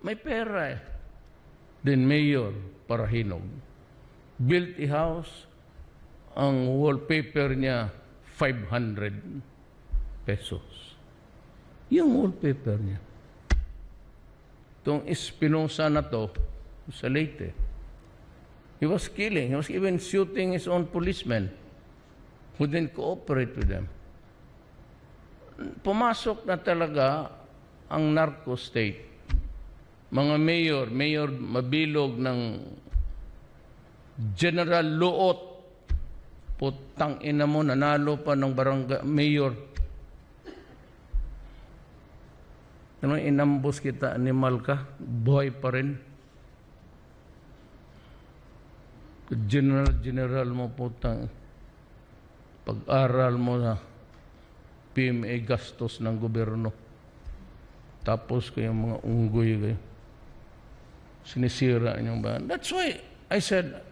may pera eh. Then Mayor Parahinog built a house, ang wallpaper niya 500 pesos. Yung wallpaper niya. Itong Espinosa na to, sa Leyte, he was killing. He was even shooting his own policemen who didn't cooperate with them. Pumasok na talaga ang narco state. Mga mayor mabilog ng General Luot, putang ina mo, nanalo pa ng barangay mayor. Ano, inambush kita, animal ka, buhay pa rin. General mo, putang, pag-aral mo na PMA gastos ng gobyerno. Tapos kayong mga unggoy kayo, sinisira niyong ba? That's why I said,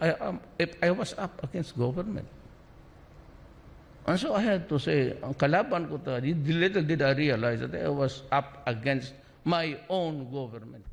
if I was up against government. And so I had to say, ang kalaban ko little did I realize that I was up against my own government.